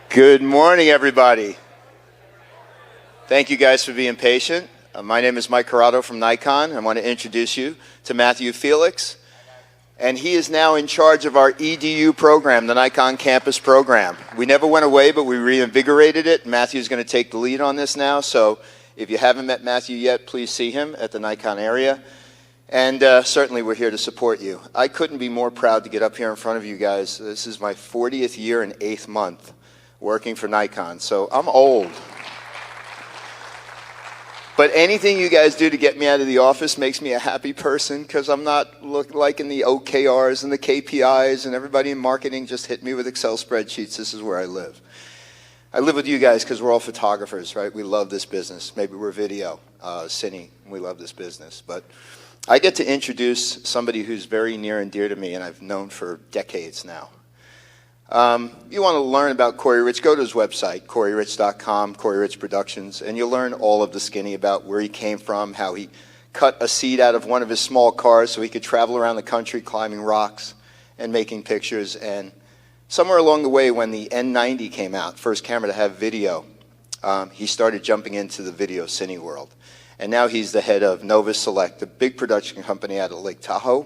Good morning, everybody. Thank you guys for being patient. My name is Mike Corrado from Nikon. I want to introduce you to Matthew Felix. And he is now in charge of our EDU program, the Nikon Campus program. We never went away, but we reinvigorated it. Matthew's going to take the lead on this now. So if you haven't met Matthew yet, please see him at the Nikon area. And certainly we're here to support you. I couldn't be more proud to get up here in front of you guys. This is my 40th year and 8th month working for Nikon, so I'm old. But anything you guys do to get me out of the office makes me a happy person, because I'm not liking the OKRs and the KPIs, and everybody in marketing just hit me with Excel spreadsheets. This is where I live. I live with you guys because we're all photographers, right? We love this business. Maybe we're video, cine, we love this business. But I get to introduce somebody who's very near and dear to me and I've known for decades now. You want to learn about Corey Rich, go to his website, coreyrich.com, Corey Rich Productions, and you'll learn all of the skinny about where he came from, how he cut a seat out of one of his small cars so he could travel around the country climbing rocks and making pictures. And somewhere along the way, when the N90 came out, first camera to have video, he started jumping into the video cine world. And now he's the head of Novus Select, a big production company out of Lake Tahoe,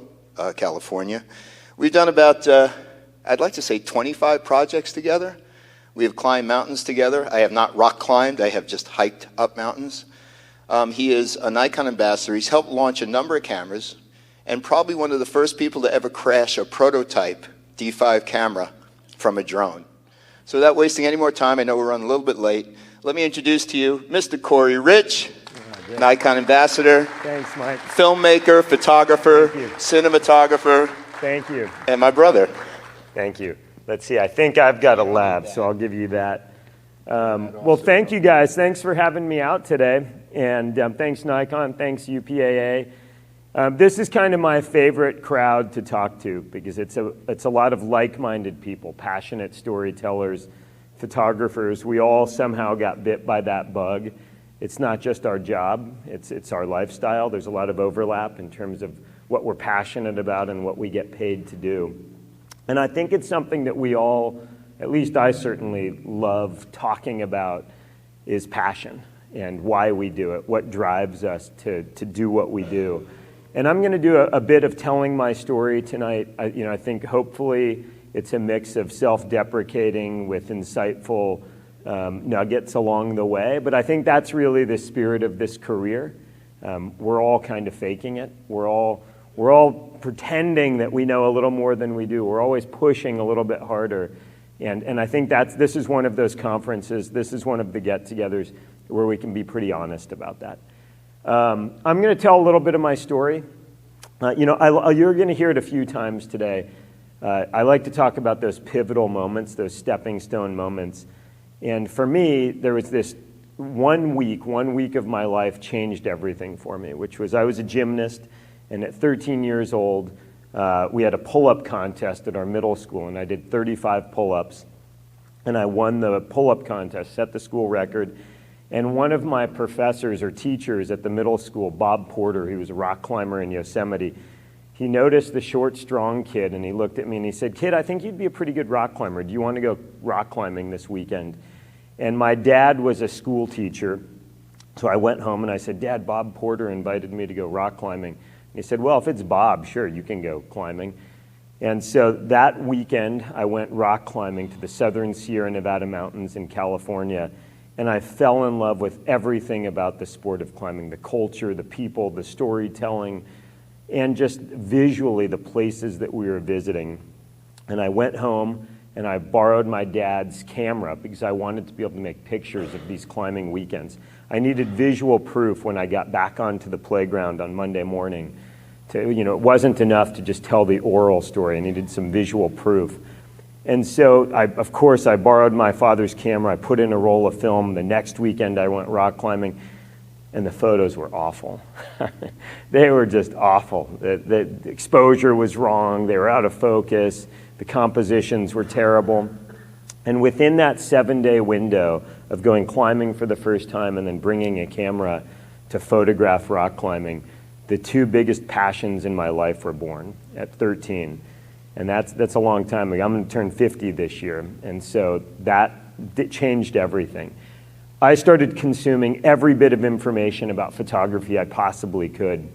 California. We've done about I'd like to say 25 projects together. We have climbed mountains together. I have not rock climbed, I have just hiked up mountains. He is a Nikon Ambassador. He's helped launch a number of cameras, and probably one of the first people to ever crash a prototype D5 camera from a drone. So without wasting any more time, I know we're running a little bit late, let me introduce to you Mr. Corey Rich, Nikon Ambassador. Thanks, Mike. Filmmaker, photographer, cinematographer. Thank you. And my brother. Thank you. Let's see, I think I've got a lab, so I'll give you that. Well, thank you guys. Thanks for having me out today. And thanks Nikon, thanks UPAA. This is kind of my favorite crowd to talk to, because it's a lot of like-minded people, passionate storytellers, photographers. We all somehow got bit by that bug. It's not just our job, it's our lifestyle. There's a lot of overlap in terms of what we're passionate about and what we get paid to do. And I think it's something that we all, at least I certainly love talking about, is passion and why we do it, what drives us to do what we do. And I'm going to do a bit of telling my story tonight. I think hopefully it's a mix of self-deprecating with insightful nuggets along the way. But I think that's really the spirit of this career. We're all kind of faking it. We're all pretending that we know a little more than we do. We're always pushing a little bit harder. And I think this is one of those conferences, this is one of the get-togethers where we can be pretty honest about that. I'm going to tell a little bit of my story. You're going to hear it a few times today. I like to talk about those pivotal moments, those stepping stone moments. And for me, there was this one week of my life changed everything for me, which was I was a gymnast. And at 13 years old, we had a pull-up contest at our middle school, and I did 35 pull-ups. And I won the pull-up contest, set the school record. And one of my professors or teachers at the middle school, Bob Porter, he was a rock climber in Yosemite, he noticed the short, strong kid, and he looked at me and he said, "Kid, I think you'd be a pretty good rock climber. Do you want to go rock climbing this weekend?" And my dad was a school teacher, so I went home and I said, "Dad, Bob Porter invited me to go rock climbing." He said, "Well, if it's Bob, sure, you can go climbing." And so that weekend, I went rock climbing to the southern Sierra Nevada mountains in California, and I fell in love with everything about the sport of climbing, the culture, the people, the storytelling, and just visually the places that we were visiting. And I went home and I borrowed my dad's camera because I wanted to be able to make pictures of these climbing weekends. I needed visual proof when I got back onto the playground on Monday morning. It wasn't enough to just tell the oral story. I needed some visual proof. And so, of course, I borrowed my father's camera. I put in a roll of film. The next weekend, I went rock climbing, and the photos were awful. They were just awful. The exposure was wrong. They were out of focus. The compositions were terrible. And within that 7-day window of going climbing for the first time and then bringing a camera to photograph rock climbing, the two biggest passions in my life were born at 13. And that's a long time ago. I'm going to turn 50 this year. And so that changed everything. I started consuming every bit of information about photography I possibly could.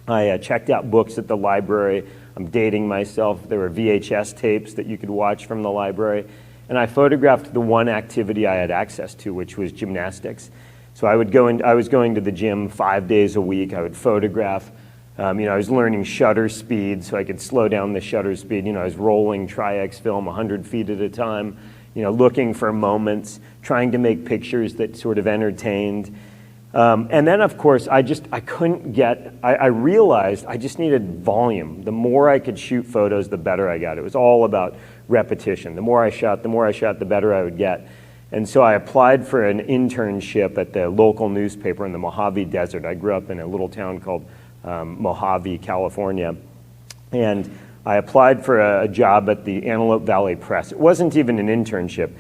I checked out books at the library. I'm dating myself. There were VHS tapes that you could watch from the library. And I photographed the one activity I had access to, which was gymnastics. So I was going to the gym 5 days a week. I would photograph. I was learning shutter speed so I could slow down the shutter speed. I was rolling Tri-X film 100 feet at a time, looking for moments, trying to make pictures that sort of entertained. And then, of course, I realized I just needed volume. The more I could shoot photos, the better I got. It was all about repetition. The more I shot, the better I would get. And so I applied for an internship at the local newspaper in the Mojave Desert. I grew up in a little town called Mojave, California. And I applied for a job at the Antelope Valley Press. It wasn't even an internship.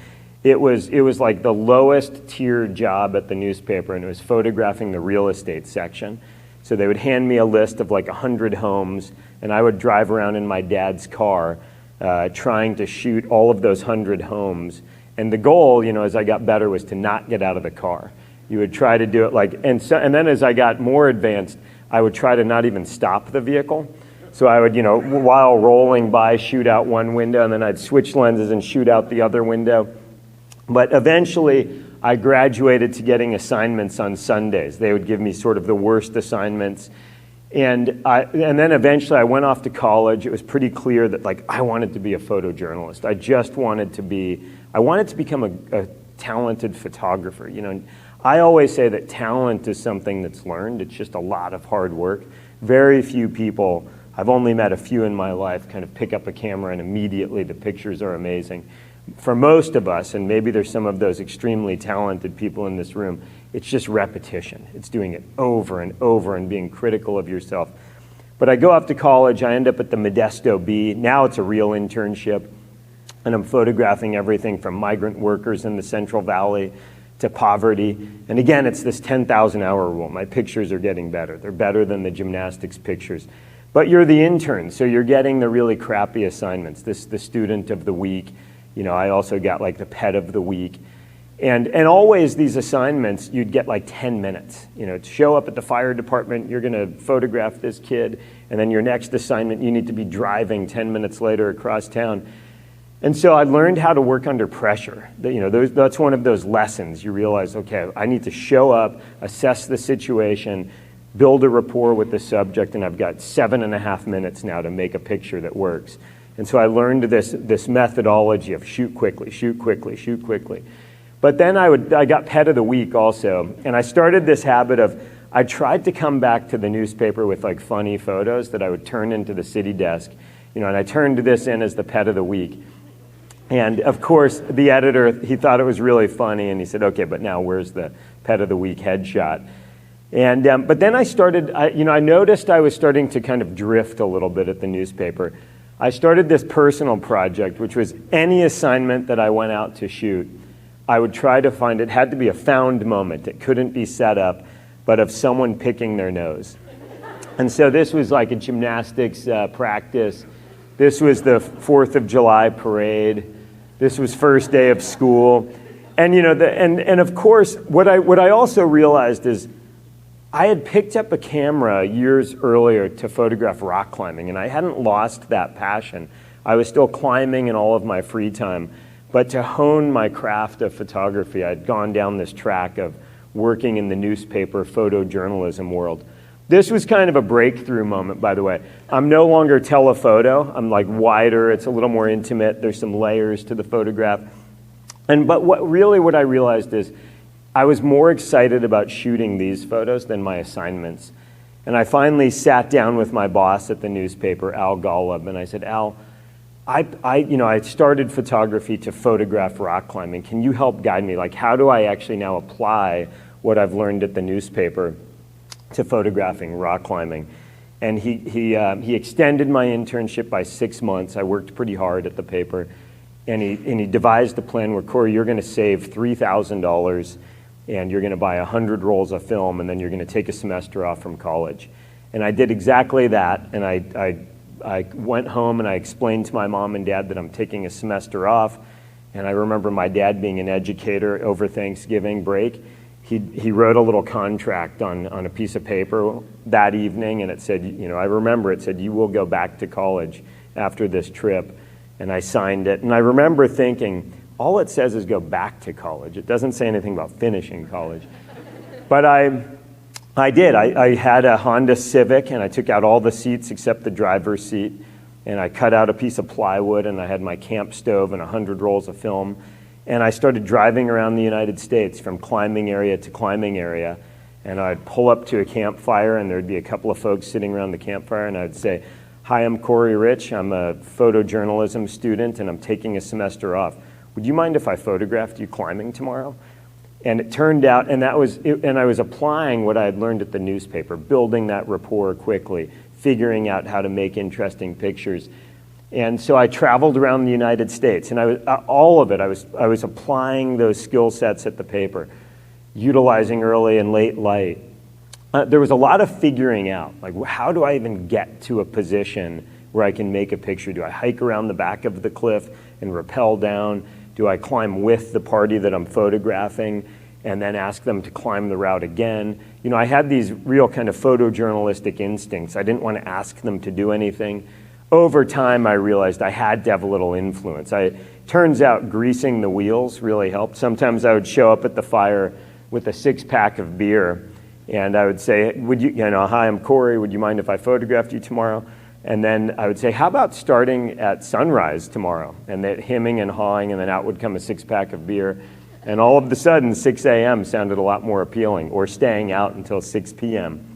It was like the lowest tier job at the newspaper, and it was photographing the real estate section. So they would hand me a list of like 100 homes, and I would drive around in my dad's car trying to shoot all of those 100 homes. And the goal, as I got better, was to not get out of the car. You would try to do it and then as I got more advanced, I would try to not even stop the vehicle. So I would, while rolling by, shoot out one window, and then I'd switch lenses and shoot out the other window. But eventually, I graduated to getting assignments on Sundays. They would give me sort of the worst assignments. And then eventually I went off to college. It was pretty clear that I wanted to be a photojournalist. I wanted to become a talented photographer. I always say that talent is something that's learned. It's just a lot of hard work. Very few people, I've only met a few in my life, kind of pick up a camera and immediately the pictures are amazing. For most of us, and maybe there's some of those extremely talented people in this room, it's just repetition. It's doing it over and over and being critical of yourself. But I go off to college, I end up at the Modesto Bee. Now it's a real internship, and I'm photographing everything from migrant workers in the Central Valley to poverty. And again, it's this 10,000 hour rule. My pictures are getting better. They're better than the gymnastics pictures. But you're the intern, so you're getting the really crappy assignments. The student of the week. I also got the pet of the week. And always these assignments, you'd get 10 minutes. To show up at the fire department, you're going to photograph this kid, and then your next assignment, you need to be driving 10 minutes later across town. And so I learned how to work under pressure. That's one of those lessons. You realize, okay, I need to show up, assess the situation, build a rapport with the subject, and I've got 7.5 minutes now to make a picture that works. And so I learned this methodology of shoot quickly, shoot quickly, shoot quickly. But then I got pet of the week also, and I started this habit of, I tried to come back to the newspaper with funny photos that I would turn into the city desk, and I turned this in as the pet of the week. And of course, the editor, he thought it was really funny, and he said, okay, but now where's the pet of the week headshot? And but then I noticed I was starting to kind of drift a little bit at the newspaper. I started this personal project, which was any assignment that I went out to shoot, I would try to find, it had to be a found moment. It couldn't be set up, but of someone picking their nose. And so this was like a gymnastics practice. This was the 4th of July parade. This was first day of school. And and of course, what I also realized is I had picked up a camera years earlier to photograph rock climbing, and I hadn't lost that passion. I was still climbing in all of my free time. But to hone my craft of photography, I'd gone down this track of working in the newspaper photojournalism world. This was kind of a breakthrough moment, by the way. I'm no longer telephoto. I'm wider. It's a little more intimate. There's some layers to the photograph. But what I realized is I was more excited about shooting these photos than my assignments. And I finally sat down with my boss at the newspaper, Al Golub, and I said, Al, I started photography to photograph rock climbing. Can you help guide me? How do I actually now apply what I've learned at the newspaper to photographing rock climbing? And he extended my internship by 6 months. I worked pretty hard at the paper. And he devised a plan where, Corey, you're going to save $3,000 and you're going to buy 100 rolls of film, and then you're going to take a semester off from college. And I did exactly that, and I went home and I explained to my mom and dad that I'm taking a semester off, And I remember my dad being an educator over Thanksgiving break. He wrote a little contract on a piece of paper that evening, and it said, I remember it said, you will go back to college after this trip. And I signed it. And I remember thinking, all it says is go back to college. It doesn't say anything about finishing college. But I did. I had a Honda Civic, and I took out all the seats except the driver's seat. And I cut out a piece of plywood, and I had my camp stove and 100 rolls of film. And I started driving around the United States from climbing area to climbing area. And I'd pull up to a campfire, and there'd be a couple of folks sitting around the campfire, and I'd say, hi, I'm Corey Rich. I'm a photojournalism student, and I'm taking a semester off. Would you mind if I photographed you climbing tomorrow? And it turned out, and I was applying what I had learned at the newspaper, building that rapport quickly, figuring out how to make interesting pictures. And so I traveled around the United States, and all of it, I was applying those skill sets at the paper, utilizing early and late light. There was a lot of figuring out, like how do I even get to a position where I can make a picture? Do I hike around the back of the cliff and rappel down? Do I climb with the party that I'm photographing and then ask them to climb the route again? I had these real kind of photojournalistic instincts. I didn't want to ask them to do anything. Over time, I realized I had to have a little influence. Turns out greasing the wheels really helped. Sometimes I would show up at the fire with a 6-pack of beer, and I would say, hi, I'm Corey. Would you mind if I photographed you tomorrow? And then I would say, how about starting at sunrise tomorrow? And that hemming and hawing, and then out would come a 6-pack of beer. And all of a sudden, 6 a.m. sounded a lot more appealing, or staying out until 6 p.m.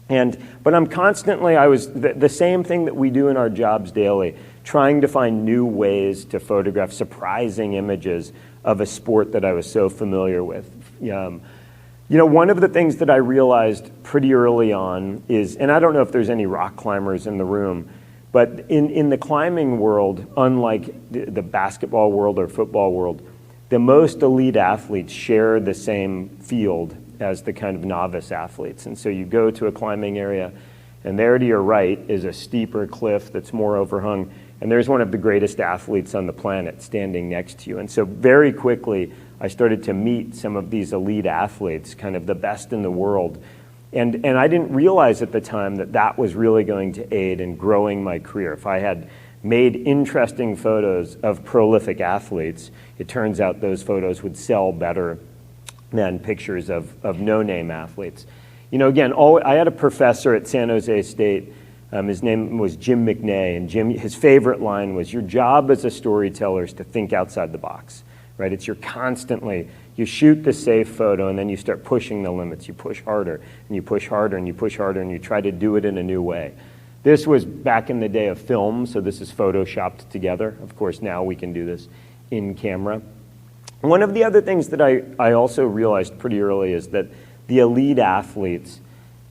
But I'm constantly, the same thing that we do in our jobs daily, trying to find new ways to photograph surprising images of a sport that I was so familiar with. One of the things that I realized pretty early on is, and I don't know if there's any rock climbers in the room, but in the climbing world, unlike the basketball world or football world, the most elite athletes share the same field as the kind of novice athletes. And so you go to a climbing area, and there to your right is a steeper cliff that's more overhung, and there's one of the greatest athletes on the planet standing next to you. And so very quickly, I started to meet some of these elite athletes, kind of the best in the world. And I didn't realize at the time that that was really going to aid in growing my career. If I had made interesting photos of prolific athletes, it turns out those photos would sell better than pictures of no-name athletes. Again, I had a professor at San Jose State. His name was Jim McNay, and his favorite line was, your job as a storyteller is to think outside the box, right? It's you shoot the safe photo, and then you start pushing the limits. You push harder, and you push harder, and you push harder, and you try to do it in a new way. This was back in the day of film, so this is photoshopped together. Of course, now we can do this in camera. One of the other things that I also realized pretty early is that the elite athletes,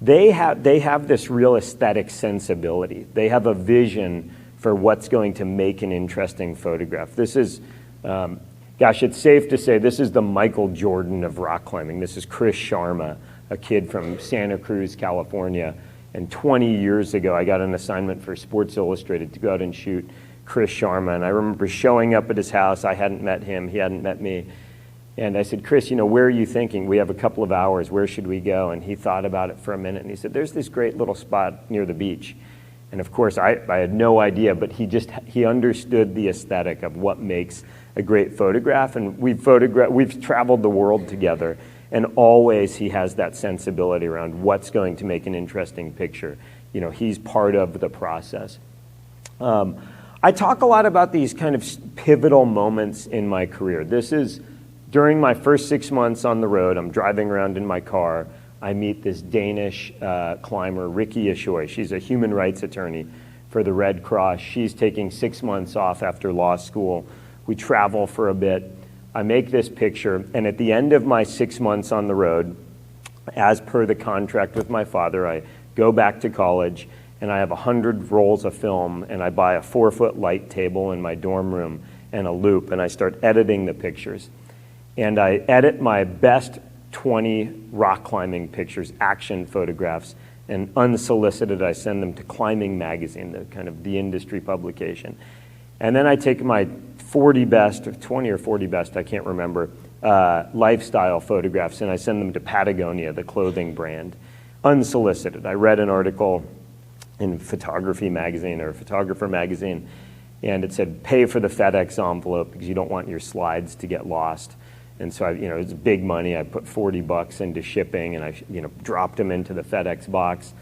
they have this real aesthetic sensibility. They have a vision for what's going to make an interesting photograph. This is, it's safe to say this is the Michael Jordan of rock climbing. This is Chris Sharma, a kid from Santa Cruz, California. And 20 years ago, I got an assignment for Sports Illustrated to go out and shoot Chris Sharma. And I remember showing up at his house. I hadn't met him. He hadn't met me. And I said, Chris, where are you thinking? We have a couple of hours. Where should we go? And he thought about it for a minute. And he said, there's this great little spot near the beach. And of course, I had no idea, but he understood the aesthetic of what makes a great photograph. And we've traveled the world together. And always he has that sensibility around what's going to make an interesting picture. He's part of the process. I talk a lot about these kind of pivotal moments in my career. This is during my first 6 months on the road. I'm driving around in my car. I meet this Danish climber, Rikke Ashoy. She's a human rights attorney for the Red Cross. She's taking 6 months off after law school. We travel for a bit. I make this picture, and at the end of my 6 months on the road, as per the contract with my father, I go back to college, and I have 100 rolls of film, and I buy a 4-foot light table in my dorm room and a loop, and I start editing the pictures. And I edit my best 20 rock climbing pictures, action photographs, and unsolicited, I send them to Climbing Magazine, the industry publication. And then I take my 40 best, or 20 or 40 best, I can't remember, lifestyle photographs, and I send them to Patagonia, the clothing brand, unsolicited. I read an article in Photography magazine or Photographer magazine, and it said, pay for the FedEx envelope because you don't want your slides to get lost. And so, it's big money. I put $40 into shipping, and I, dropped them into the FedEx box.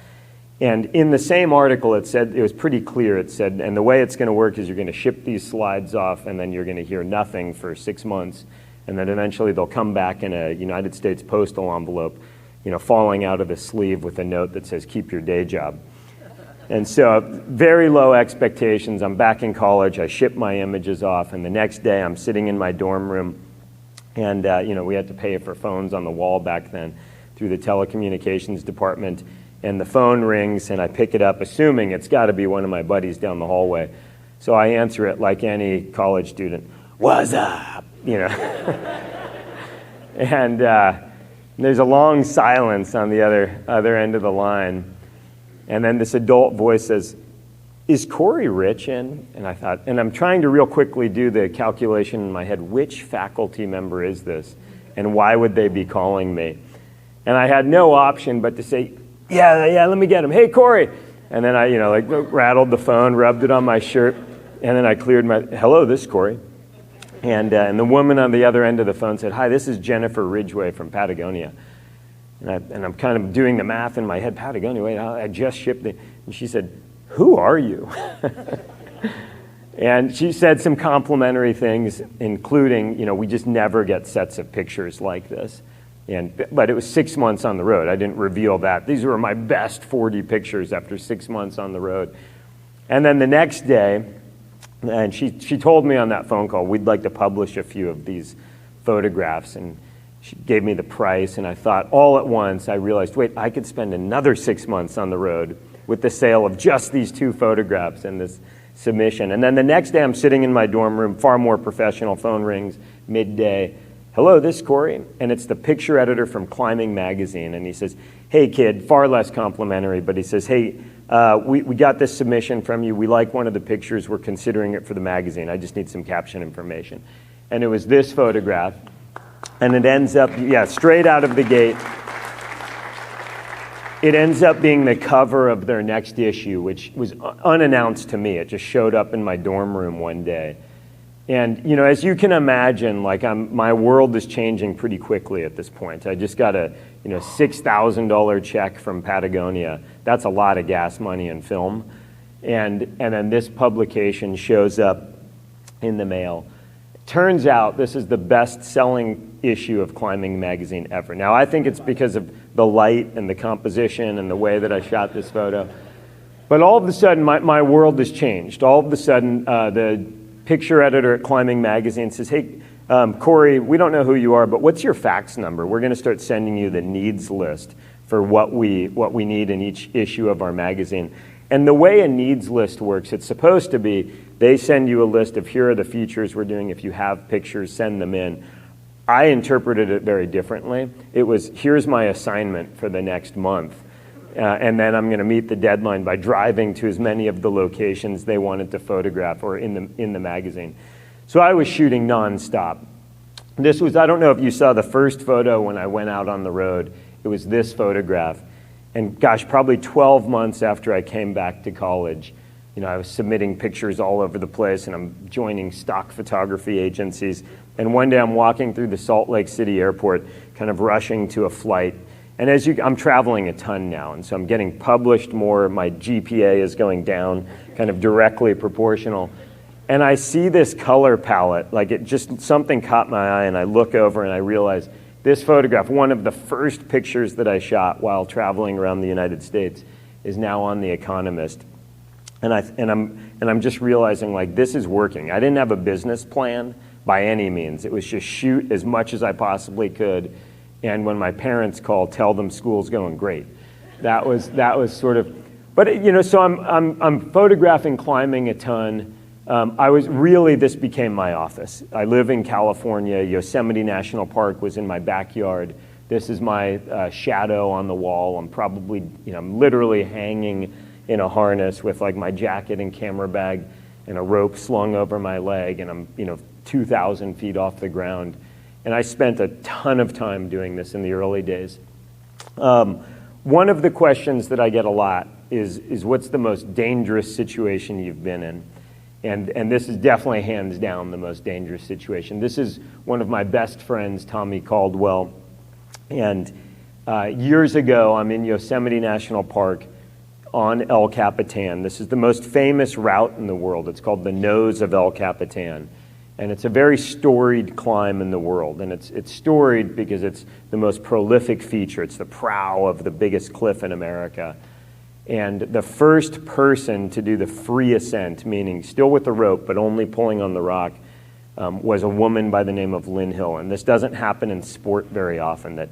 And in the same article, it said, it was pretty clear, it said, and the way it's going to work is you're going to ship these slides off, and then you're going to hear nothing for 6 months, and then eventually they'll come back in a United States postal envelope, falling out of the sleeve with a note that says, keep your day job. And so, very low expectations. I'm back in college, I ship my images off, and the next day I'm sitting in my dorm room, and we had to pay for phones on the wall back then through the telecommunications department. And the phone rings, and I pick it up, assuming it's got to be one of my buddies down the hallway. So I answer it like any college student, "What's up?" And there's a long silence on the other end of the line. And then this adult voice says, "Is Corey Rich in?" And I thought, and I'm trying to real quickly do the calculation in my head, which faculty member is this? And why would they be calling me? And I had no option but to say, yeah, let me get him. Hey, Corey. And then I, rattled the phone, rubbed it on my shirt, and then I cleared my, hello, this is Corey. And the woman on the other end of the phone said, hi, this is Jennifer Ridgway from Patagonia. And I'm kind of doing the math in my head, Patagonia, wait, I just shipped it. And she said, who are you? And she said some complimentary things, including, we just never get sets of pictures like this. But it was 6 months on the road. I didn't reveal that. These were my best 40 pictures after 6 months on the road. And then the next day, and she told me on that phone call, we'd like to publish a few of these photographs. And she gave me the price. And I thought all at once, I realized, wait, I could spend another 6 months on the road with the sale of just these 2 photographs and this submission. And then the next day, I'm sitting in my dorm room, far more professional, phone rings, midday. Hello, this is Corey, and it's the picture editor from Climbing Magazine, and he says, hey kid, far less complimentary, but he says, hey, we got this submission from you, we like one of the pictures, we're considering it for the magazine, I just need some caption information. And it was this photograph, and it ends up, straight out of the gate, it ends up being the cover of their next issue, which was unannounced to me, it just showed up in my dorm room one day. And, as you can imagine, my world is changing pretty quickly at this point. I just got a, $6,000 check from Patagonia. That's a lot of gas money in film. And then this publication shows up in the mail. Turns out this is the best-selling issue of Climbing Magazine ever. Now, I think it's because of the light and the composition and the way that I shot this photo. But all of a sudden, my world has changed. All of a sudden, the picture editor at Climbing Magazine says, hey, Corey, we don't know who you are, but what's your fax number? We're going to start sending you the needs list for what we need in each issue of our magazine. And the way a needs list works, it's supposed to be, they send you a list of here are the features we're doing. If you have pictures, send them in. I interpreted it very differently. It was, here's my assignment for the next month. And then I'm going to meet the deadline by driving to as many of the locations they wanted to photograph or in the magazine. So I was shooting nonstop. This was, I don't know if you saw the first photo when I went out on the road. It was this photograph. And gosh, probably 12 months after I came back to college, I was submitting pictures all over the place, and I'm joining stock photography agencies. And one day I'm walking through the Salt Lake City airport, kind of rushing to a flight. And I'm traveling a ton now, and so I'm getting published more. My GPA is going down, kind of directly proportional. And I see this color palette, something caught my eye, and I look over and I realize this photograph, one of the first pictures that I shot while traveling around the United States, is now on The Economist. And I'm just realizing this is working. I didn't have a business plan by any means. It was just shoot as much as I possibly could. And when my parents call, tell them school's going great. That was sort of, but so I'm photographing climbing a ton. This became my office. I live in California. Yosemite National Park was in my backyard. This is my shadow on the wall. I'm probably, I'm literally hanging in a harness with my jacket and camera bag. and a rope slung over my leg, and I'm 2,000 feet off the ground. And I spent a ton of time doing this in the early days. One of the questions that I get a lot is what's the most dangerous situation you've been in? And this is definitely hands down the most dangerous situation. This is one of my best friends, Tommy Caldwell. And years ago, I'm in Yosemite National Park on El Capitan. This is the most famous route in the world. It's called the Nose of El Capitan. And it's a very storied climb in the world. And it's storied because it's the most prolific feature. It's the brow of the biggest cliff in America. And the first person to do the free ascent, meaning still with the rope, but only pulling on the rock, was a woman by the name of Lynn Hill. And this doesn't happen in sport very often, that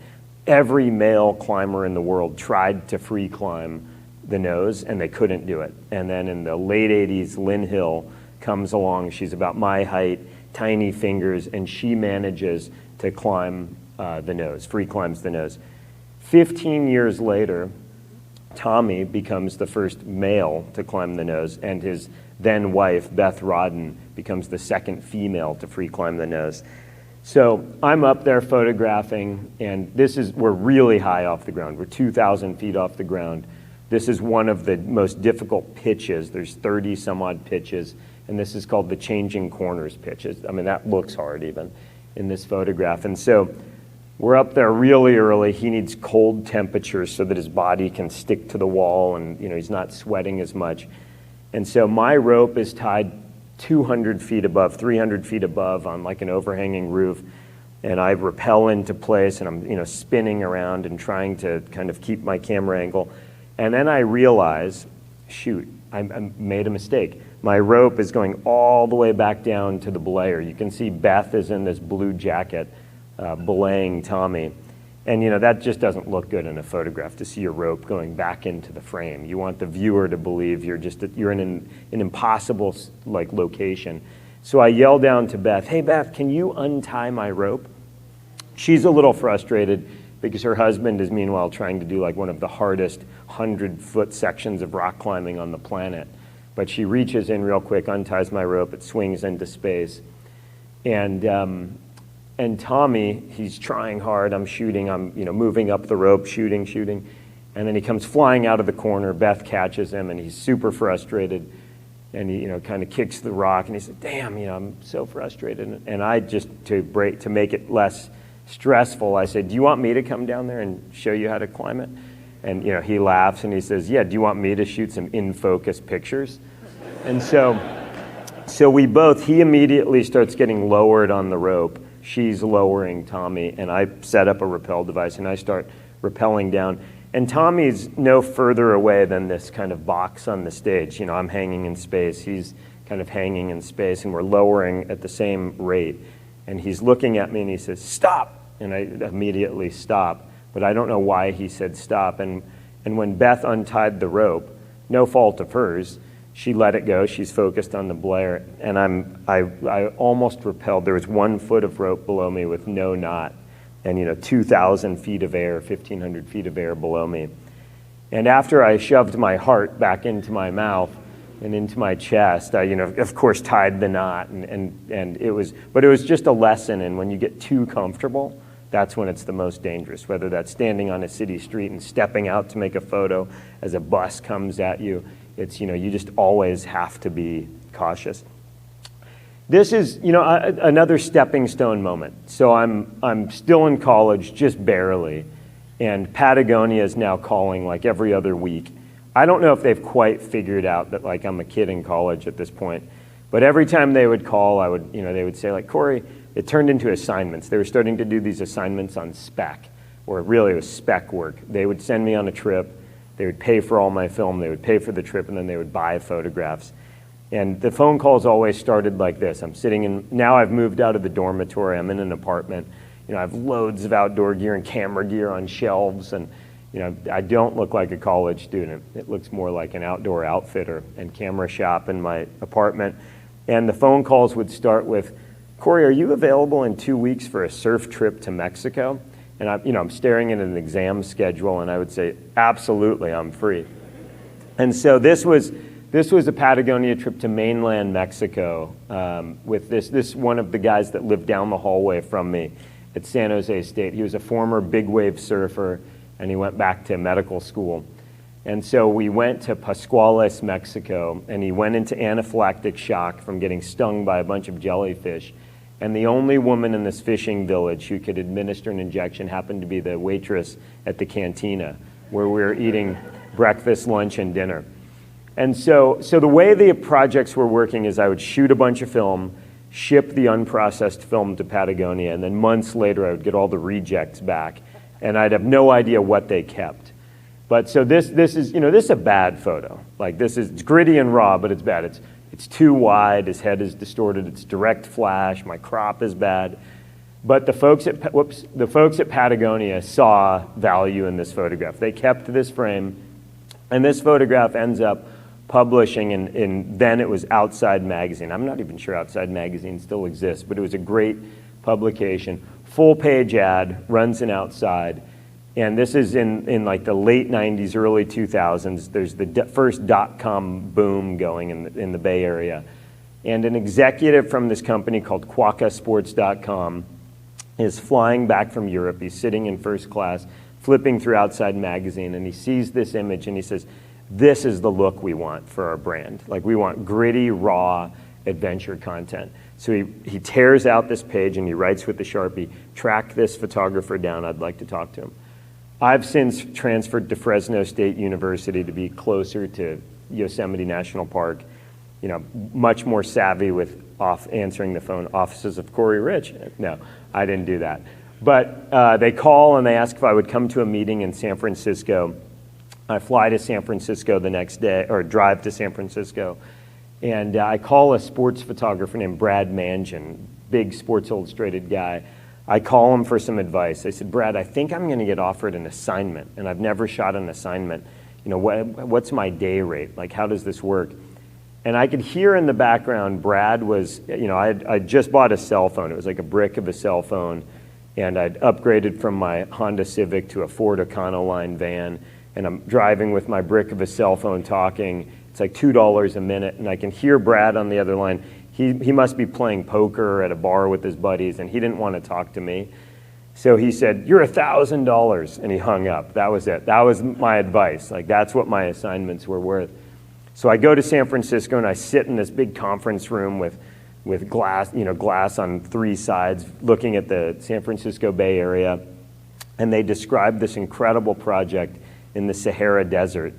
every male climber in the world tried to free climb the nose, and they couldn't do it. And then in the late 80s, Lynn Hill comes along. She's about my height, tiny fingers, and she manages to climb the nose, free climbs the nose. 15 years later, Tommy becomes the first male to climb the nose, and his then wife, Beth Rodden, becomes the second female to free climb the nose. So I'm up there photographing, and we're really high off the ground. We're 2,000 feet off the ground. This is one of the most difficult pitches. There's 30 some odd pitches, and this is called the changing corners pitches. I mean, that looks hard even in this photograph. And so we're up there really early. He needs cold temperatures so that his body can stick to the wall, and he's not sweating as much. And so my rope is tied 200 feet above, 300 feet above on like an overhanging roof, and I rappel into place, and I'm spinning around and trying to kind of keep my camera angle. And then I realize, shoot, I made a mistake. My rope is going all the way back down to the belayer. You can see Beth is in this blue jacket belaying Tommy. And that just doesn't look good in a photograph, to see your rope going back into the frame. You want the viewer to believe you're in an impossible location. So I yell down to Beth, "Hey Beth, can you untie my rope?" She's a little frustrated because her husband is meanwhile trying to do one of the hardest 100-foot sections of rock climbing on the planet. But she reaches in real quick, unties my rope, it swings into space. And Tommy, he's trying hard, I'm shooting, I'm moving up the rope, shooting, and then he comes flying out of the corner. Beth catches him, and he's super frustrated, and he kind of kicks the rock, and he said, "Damn, I'm so frustrated." And I just, to make it less stressful, I said, "Do you want me to come down there and show you how to climb it?" And he laughs and he says, "Yeah, do you want me to shoot some in-focus pictures?" And so he immediately starts getting lowered on the rope. She's lowering Tommy, and I set up a rappel device, and I start rappelling down. And Tommy's no further away than this kind of box on the stage. I'm hanging in space, he's kind of hanging in space, and we're lowering at the same rate. And he's looking at me, and he says, "Stop!" And I immediately stop. But I don't know why he said stop. And when Beth untied the rope, no fault of hers, she let it go. She's focused on the belayer, and I almost rappelled. There was 1 foot of rope below me with no knot, and 2,000 feet of air, 1,500 feet of air below me. And after I shoved my heart back into my mouth and into my chest, I of course tied the knot, and it was just a lesson. And when you get too comfortable, that's when it's the most dangerous, whether that's standing on a city street and stepping out to make a photo as a bus comes at you. It's, you just always have to be cautious. This is, another stepping stone moment. So I'm still in college, just barely, and Patagonia is now calling every other week. I don't know if they've quite figured out that I'm a kid in college at this point, but every time they would call, they would say "Corey," it turned into assignments. They were starting to do these assignments on spec, or really it was spec work. They would send me on a trip. They would pay for all my film, they would pay for the trip, and then they would buy photographs. And the phone calls always started like this. I'm sitting in, now I've moved out of the dormitory, I'm in an apartment. I have loads of outdoor gear and camera gear on shelves, and I don't look like a college student. It looks more like an outdoor outfitter and camera shop in my apartment. And the phone calls would start with, "Corey, are you available in 2 weeks for a surf trip to Mexico?" And I'm staring at an exam schedule, and I would say, "Absolutely, I'm free." And so this was this was a Patagonia trip to mainland Mexico with this one of the guys that lived down the hallway from me at San Jose State. He was a former big wave surfer, and he went back to medical school. And so we went to Pascuales, Mexico, and he went into anaphylactic shock from getting stung by a bunch of jellyfish. And the only woman in this fishing village who could administer an injection happened to be the waitress at the cantina, where we were eating breakfast, lunch, and dinner. And so the way the projects were working is I would shoot a bunch of film, ship the unprocessed film to Patagonia, and then months later I would get all the rejects back, and I'd have no idea what they kept. But so this is, this is a bad photo. Like it's gritty and raw, but it's bad. It's too wide, his head is distorted, it's direct flash, my crop is bad. But the folks at Patagonia saw value in this photograph. They kept this frame, and this photograph ends up publishing in then it was Outside Magazine. I'm not even sure Outside Magazine still exists, but it was a great publication. Full page ad, runs in Outside. And this is in like the late 90s, early 2000s. There's the first .com boom going in the Bay Area. And an executive from this company called quackasports.com is flying back from Europe. He's sitting in first class, flipping through Outside Magazine, and he sees this image and he says, this is the look we want for our brand. Like, we want gritty, raw adventure content. So he tears out this page and he writes with the Sharpie, track this photographer down, I'd like to talk to him. I've since transferred to Fresno State University to be closer to Yosemite National Park, much more savvy with answering the phone, offices of Corey Rich. No, I didn't do that. But they call and they ask if I would come to a meeting in San Francisco. I fly to San Francisco the next day, or drive to San Francisco, and I call a sports photographer named Brad Mangian, big Sports Illustrated guy. I call him for some advice. I said, Brad, I think I'm going to get offered an assignment, and I've never shot an assignment. What's my day rate? Like, how does this work? And I could hear in the background, Brad was, I just bought a cell phone. It was like a brick of a cell phone, and I'd upgraded from my Honda Civic to a Ford Econoline van, and I'm driving with my brick of a cell phone talking. It's like $2 a minute, and I can hear Brad on the other line. He must be playing poker at a bar with his buddies, and he didn't want to talk to me. So he said, you're $1,000, and he hung up. That was it. That was my advice. Like, that's what my assignments were worth. So I go to San Francisco, and I sit in this big conference room with glass, glass on three sides, looking at the San Francisco Bay Area, and they describe this incredible project in the Sahara Desert.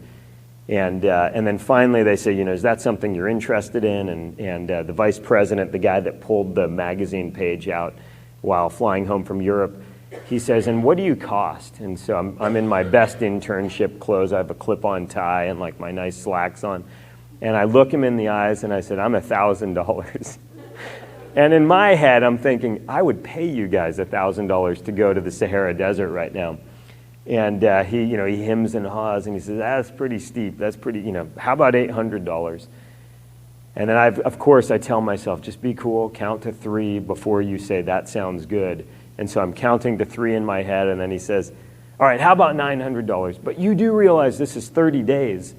And then finally they say, is that something you're interested in? And the vice president, the guy that pulled the magazine page out while flying home from Europe, he says, and what do you cost? And so I'm in my best internship clothes. I have a clip-on tie and like my nice slacks on. And I look him in the eyes and I said, I'm $1,000. And in my head, I'm thinking, I would pay you guys $1,000 to go to the Sahara Desert right now. And he hems and haws, and he says, that's pretty steep. That's pretty, how about $800? And then of course, I tell myself, just be cool, count to 3 before you say, that sounds good. And so I'm counting to 3 in my head, and then he says, all right, how about $900? But you do realize this is 30 days.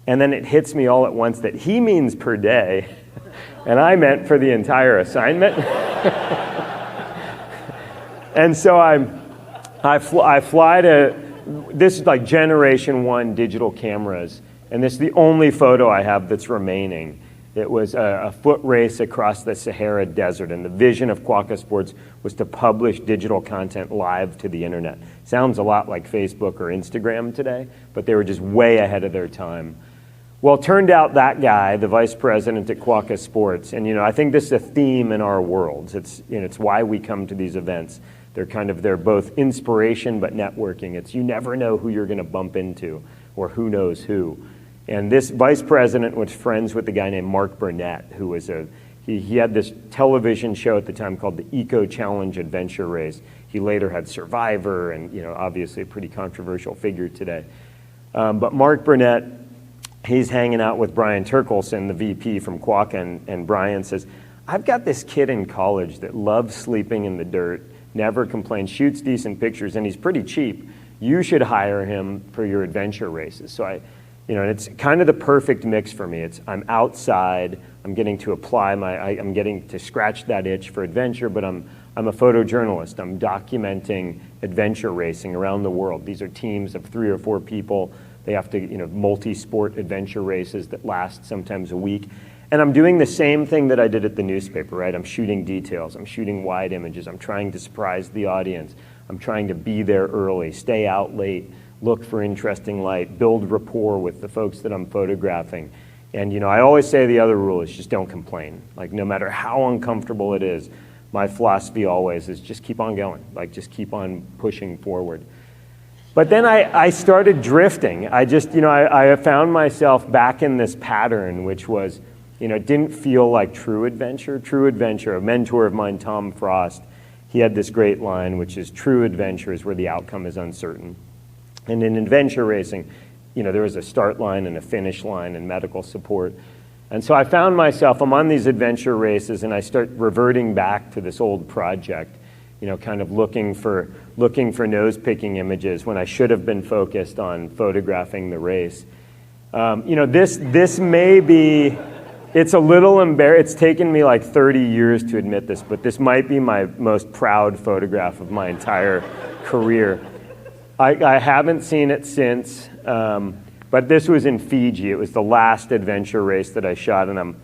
And then it hits me all at once that he means per day, and I meant for the entire assignment. And so I fly to, this is like generation 1 digital cameras, and this is the only photo I have that's remaining. It was a foot race across the Sahara Desert, and the vision of Quacka Sports was to publish digital content live to the internet. Sounds a lot like Facebook or Instagram today, but they were just way ahead of their time. Well, it turned out that guy, the vice president at Quacka Sports, and I think this is a theme in our worlds. It's why we come to these events. They're both inspiration but networking. It's you never know who you're going to bump into or who knows who. And this vice president was friends with a guy named Mark Burnett, who was he had this television show at the time called the Eco Challenge Adventure Race. He later had Survivor, and obviously a pretty controversial figure today. But Mark Burnett, he's hanging out with Brian Turkelson, the VP from Quacka, and Brian says, I've got this kid in college that loves sleeping in the dirt, never complains, shoots decent pictures, and he's pretty cheap. You should hire him for your adventure races. So You know, and it's kind of the perfect mix for me. I'm outside, I'm getting to I'm getting to scratch that itch for adventure, but I'm a photojournalist. I'm documenting adventure racing around the world. These are teams of 3 or 4 people. They have to, you know, multi-sport adventure races that last sometimes a week. And I'm doing the same thing that I did at the newspaper, right? I'm shooting details, I'm shooting wide images, I'm trying to surprise the audience. I'm trying to be there early, stay out late, look for interesting light, build rapport with the folks that I'm photographing. And, you know, I always say the other rule is just don't complain. Like, no matter how uncomfortable it is, my philosophy always is just keep on going, like just keep on pushing forward. But then I started drifting. I found myself back in this pattern, which was, you know, it didn't feel like true adventure. True adventure, a mentor of mine, Tom Frost, he had this great line, which is true adventure is where the outcome is uncertain. And in adventure racing, you know, there was a start line and a finish line and medical support. And so I found myself, I'm on these adventure races and I start reverting back to this old project, you know, kind of looking for nose-picking images when I should have been focused on photographing the race. You know, this may be, it's a little it's taken me like 30 years to admit this, but this might be my most proud photograph of my entire career. I haven't seen it since, but this was in Fiji. It was the last adventure race that I shot, and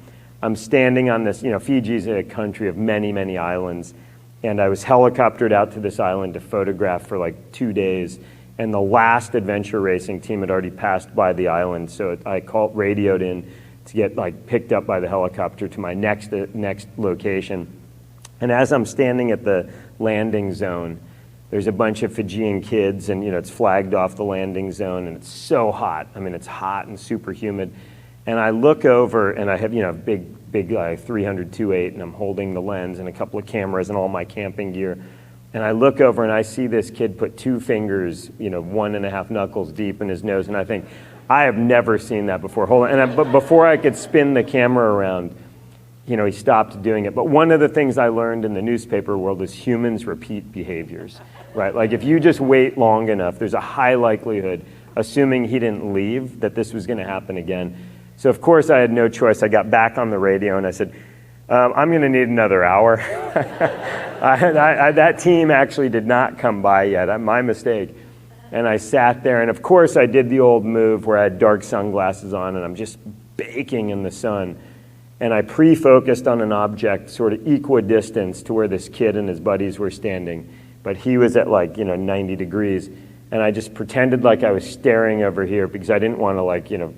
I'm standing on this, you know, Fiji's a country of many, many islands, and I was helicoptered out to this island to photograph for like 2 days, and the last adventure racing team had already passed by the island, so I radioed in to get like picked up by the helicopter to my next location. And as I'm standing at the landing zone, there's a bunch of Fijian kids, and, you know, it's flagged off the landing zone, and it's so hot. I mean, it's hot and super humid. And I look over, and I have, you know, big 300 2.8, and I'm holding the lens and a couple of cameras and all my camping gear. And I look over, and I see this kid put 2 fingers, you know, 1.5 knuckles deep in his nose, and I think, I have never seen that before. Hold on, but before I could spin the camera around, you know, he stopped doing it. But one of the things I learned in the newspaper world is humans repeat behaviors, right? Like if you just wait long enough, there's a high likelihood, assuming he didn't leave, that this was going to happen again. So of course I had no choice. I got back on the radio and I said, I'm going to need another hour. That team actually did not come by yet. My mistake. And I sat there, and of course I did the old move where I had dark sunglasses on and I'm just baking in the sun. And I pre-focused on an object sort of equidistant to where this kid and his buddies were standing. But he was at like, you know, 90 degrees. And I just pretended like I was staring over here because I didn't want to, like, you know,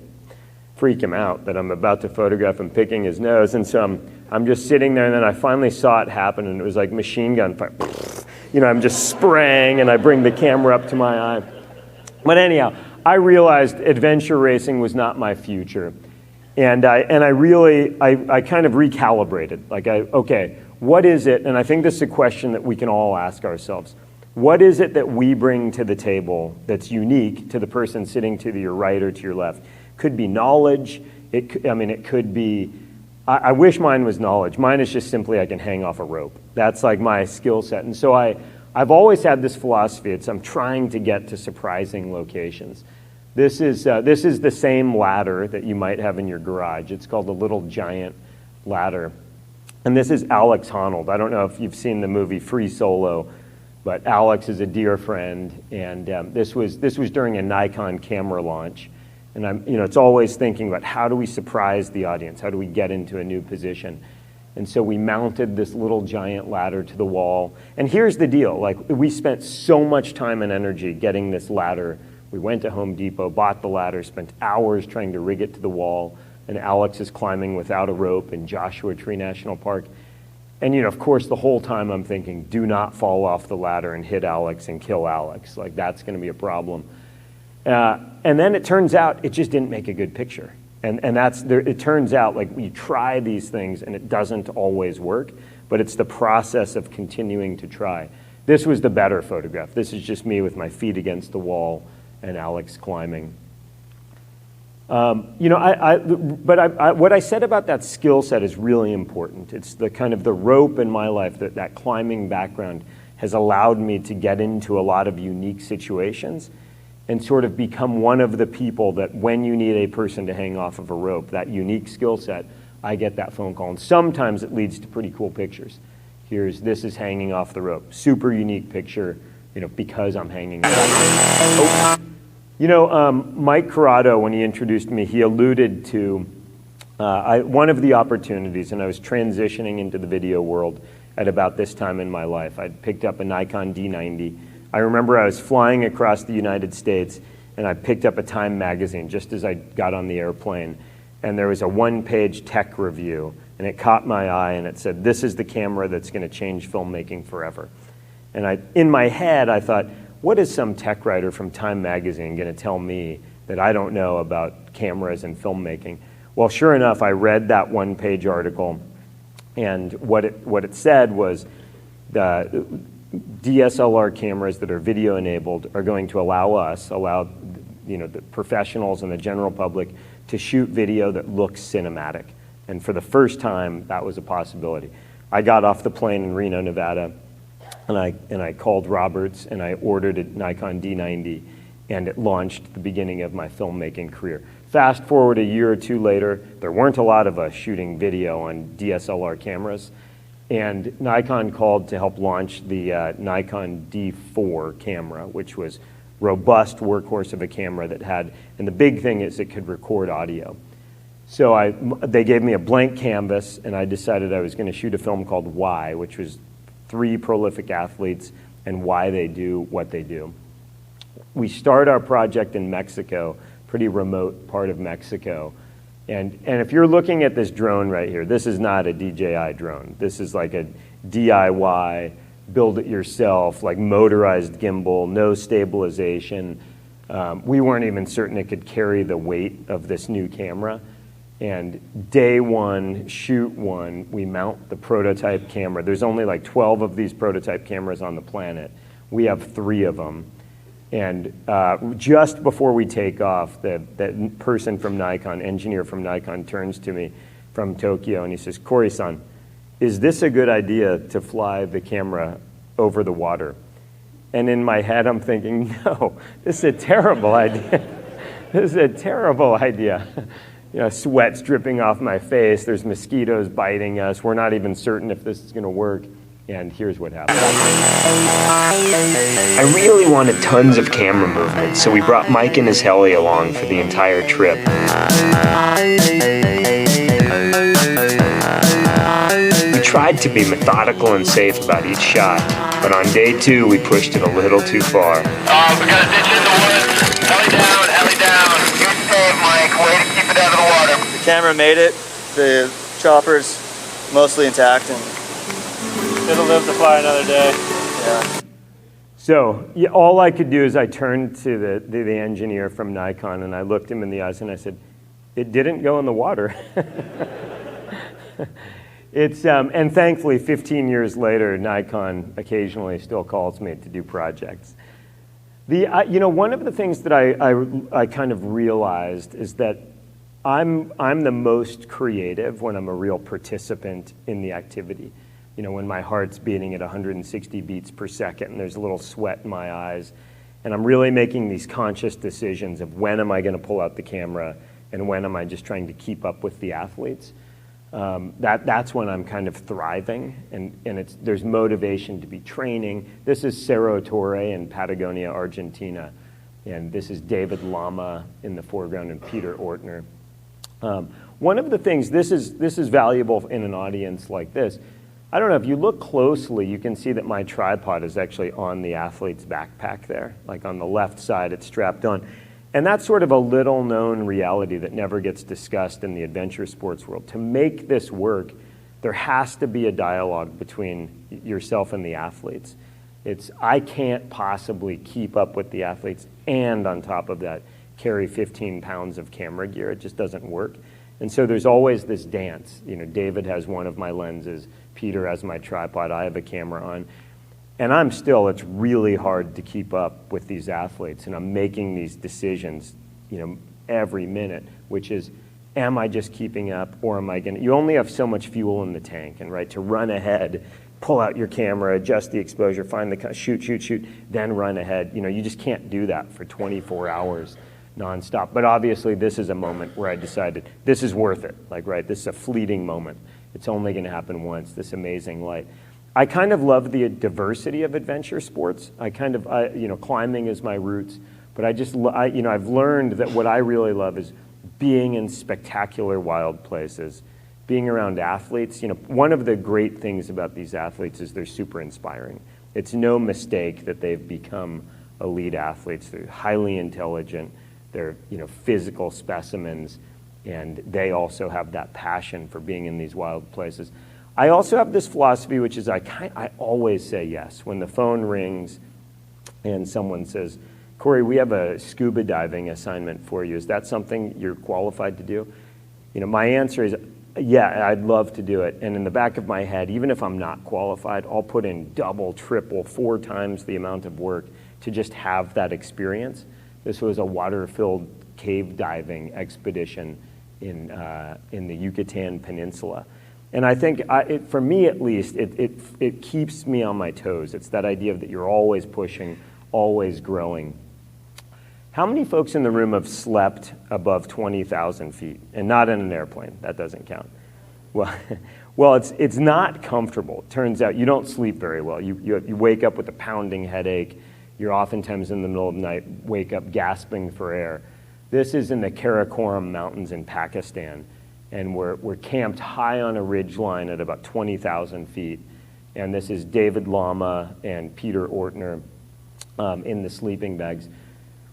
freak him out that I'm about to photograph him picking his nose. And so I'm just sitting there, and then I finally saw it happen, and it was like machine gun fire. You know, I'm just spraying, and I bring the camera up to my eye. But anyhow, I realized adventure racing was not my future. And I kind of recalibrated. Like, okay, what is it? And I think this is a question that we can all ask ourselves. What is it that we bring to the table that's unique to the person sitting to your right or to your left? Could be knowledge. It could be, I wish mine was knowledge. Mine is just simply I can hang off a rope. That's like my skill set. And so I've always had this philosophy. I'm trying to get to surprising locations. This is the same ladder that you might have in your garage. It's called the Little Giant Ladder. And this is Alex Honnold. I don't know if you've seen the movie Free Solo, but Alex is a dear friend. And this was during a Nikon camera launch. And it's always thinking about how do we surprise the audience? How do we get into a new position? And so we mounted this little giant ladder to the wall. And here's the deal. Like, we spent so much time and energy getting this ladder. We went to Home Depot, bought the ladder, spent hours trying to rig it to the wall. And Alex is climbing without a rope in Joshua Tree National Park. And, of course, the whole time I'm thinking, do not fall off the ladder and hit Alex and kill Alex. Like, that's going to be a problem. And then it turns out it just didn't make a good picture. And it turns out, like, you try these things and it doesn't always work, but it's the process of continuing to try. This was the better photograph. This is just me with my feet against the wall and Alex climbing. What I said about that skill set is really important. It's the kind of the rope in my life that climbing background has allowed me to get into a lot of unique situations. and sort of become one of the people that when you need a person to hang off of a rope, that unique skill set, I get that phone call. And sometimes it leads to pretty cool pictures. This is hanging off the rope. Super unique picture, because I'm hanging off. Oh. Mike Corrado, when he introduced me, he alluded to one of the opportunities, and I was transitioning into the video world at about this time in my life. I'd picked up a Nikon D90. I remember I was flying across the United States, and I picked up a Time magazine just as I got on the airplane. And there was a one-page tech review, and it caught my eye, and it said, "This is the camera that's going to change filmmaking forever." And in my head, I thought, what is some tech writer from Time magazine going to tell me that I don't know about cameras and filmmaking? Well, sure enough, I read that one-page article, and what it said was the DSLR cameras that are video-enabled are going to allow the professionals and the general public to shoot video that looks cinematic. And for the first time, that was a possibility. I got off the plane in Reno, Nevada, and I called Roberts, and I ordered a Nikon D90, and it launched the beginning of my filmmaking career. Fast forward a year or two later, there weren't a lot of us shooting video on DSLR cameras, and Nikon called to help launch the Nikon D4 camera, which was robust workhorse of a camera that had, and the big thing is it could record audio. So they gave me a blank canvas, and I decided I was going to shoot a film called Why, which was 3 prolific athletes and why they do what they do. We start our project in Mexico, pretty remote part of Mexico. And if you're looking at this drone right here, this is not a DJI drone. This is like a DIY, build it yourself, like motorized gimbal, no stabilization. We weren't even certain it could carry the weight of this new camera. And day one, shoot one, we mount the prototype camera. There's only like 12 of these prototype cameras on the planet. We have 3 of them. And just before we take off, that person from Nikon, engineer from Nikon, turns to me from Tokyo and he says, "Corey-san, is this a good idea to fly the camera over the water?" And in my head, I'm thinking, no, this is a terrible idea. This is a terrible idea. Sweat's dripping off my face. There's mosquitoes biting us. We're not even certain if this is going to work. And here's what happened. I really wanted tons of camera movement, so we brought Mike and his heli along for the entire trip. We tried to be methodical and safe about each shot, but on day 2, we pushed it a little too far. We got a ditch in the woods. Heli down. Good save, Mike. Way to keep it out of the water. The camera made it. The chopper's mostly intact, and it'll live to fly another day. Yeah. So all I could do is I turned to the engineer from Nikon, and I looked him in the eyes, and I said, "It didn't go in the water." And thankfully, 15 years later, Nikon occasionally still calls me to do projects. One of the things that I kind of realized is that I'm the most creative when I'm a real participant in the activity. When my heart's beating at 160 beats per second and there's a little sweat in my eyes, and I'm really making these conscious decisions of when am I going to pull out the camera and when am I just trying to keep up with the athletes. That's when I'm kind of thriving, and there's motivation to be training. This is Cerro Torre in Patagonia, Argentina, and this is David Lama in the foreground and Peter Ortner. One of the things, this is valuable in an audience like this. I don't know, if you look closely, you can see that my tripod is actually on the athlete's backpack there. Like on the left side, it's strapped on. And that's sort of a little known reality that never gets discussed in the adventure sports world. To make this work, there has to be a dialogue between yourself and the athletes. I can't possibly keep up with the athletes and on top of that, carry 15 pounds of camera gear. It just doesn't work. And so there's always this dance. David has one of my lenses. Peter has my tripod. I have a camera on. And it's really hard to keep up with these athletes. And I'm making these decisions, every minute, which is, am I just keeping up or am I you only have so much fuel in the tank. And to run ahead, pull out your camera, adjust the exposure, find the shoot, then run ahead. You just can't do that for 24 hours nonstop. But obviously this is a moment where I decided this is worth it. This is a fleeting moment. It's only going to happen once, this amazing light. I kind of love the diversity of adventure sports. Climbing is my roots, but I've learned that what I really love is being in spectacular wild places, being around athletes. One of the great things about these athletes is they're super inspiring. It's no mistake that they've become elite athletes. They're highly intelligent, they're physical specimens, and they also have that passion for being in these wild places. I also have this philosophy, which is I always say yes. When the phone rings and someone says, Corey, we have a scuba diving assignment for you. Is that something you're qualified to do? My answer is, yeah, I'd love to do it. And in the back of my head, even if I'm not qualified, I'll put in double, triple, 4 times the amount of work to just have that experience. This was a water-filled cave diving expedition in the Yucatan Peninsula. And I think, for me at least, it keeps me on my toes. It's that idea that you're always pushing, always growing. How many folks in the room have slept above 20,000 feet? And not in an airplane, that doesn't count. Well, it's not comfortable. It turns out you don't sleep very well. You wake up with a pounding headache. You're oftentimes in the middle of the night, wake up gasping for air. This is in the Karakoram Mountains in Pakistan. And we're camped high on a ridge line at about 20,000 feet. And this is David Lama and Peter Ortner in the sleeping bags.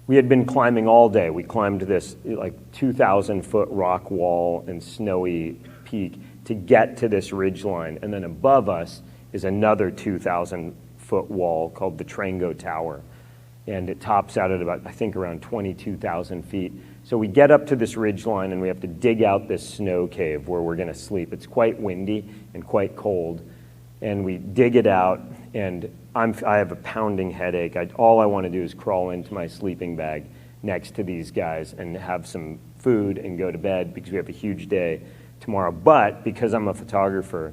We had been climbing all day. We climbed this 2,000-foot rock wall and snowy peak to get to this ridge line. And then above us is another 2,000-foot wall called the Trango Tower. And it tops out at about, I think, around 22,000 feet. So we get up to this ridge line and we have to dig out this snow cave where we're going to sleep. It's quite windy and quite cold. And we dig it out, and I have a pounding headache. All I want to do is crawl into my sleeping bag next to these guys and have some food and go to bed because we have a huge day tomorrow. But because I'm a photographer,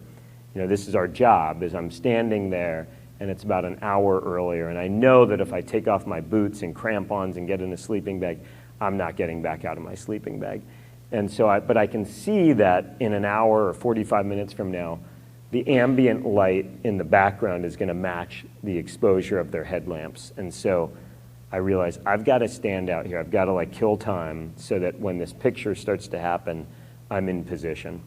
this is our job, is I'm standing there and it's about an hour earlier. And I know that if I take off my boots and crampons and get in a sleeping bag, I'm not getting back out of my sleeping bag. And so, but I can see that in an hour or 45 minutes from now, the ambient light in the background is going to match the exposure of their headlamps. And so I realize I've got to stand out here. I've got to kill time so that when this picture starts to happen, I'm in position.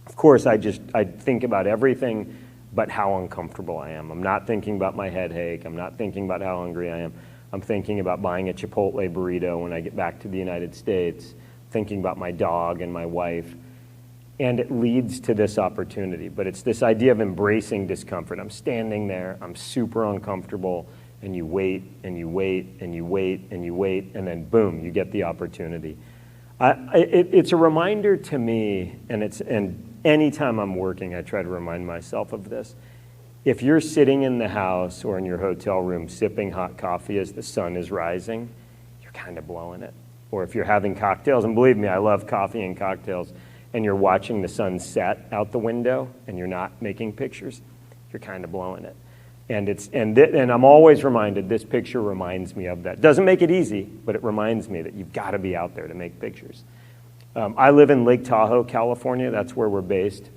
Of course, I think about everything but how uncomfortable I am. I'm not thinking about my headache. I'm not thinking about how hungry I am. I'm thinking about buying a Chipotle burrito when I get back to the United States, thinking about my dog and my wife. And it leads to this opportunity. But it's this idea of embracing discomfort. I'm standing there, I'm super uncomfortable, and you wait, and you wait, and you wait, and you wait, and then boom, you get the opportunity. It's a reminder to me, and anytime I'm working, I try to remind myself of this. If you're sitting in the house or in your hotel room sipping hot coffee as the sun is rising, you're kind of blowing it. Or if you're having cocktails, and believe me, I love coffee and cocktails, and you're watching the sun set out the window and you're not making pictures, you're kind of blowing it. And I'm always reminded, this picture reminds me of that. Doesn't make it easy, but it reminds me that you've got to be out there to make pictures. I live in Lake Tahoe, California. That's where we're based.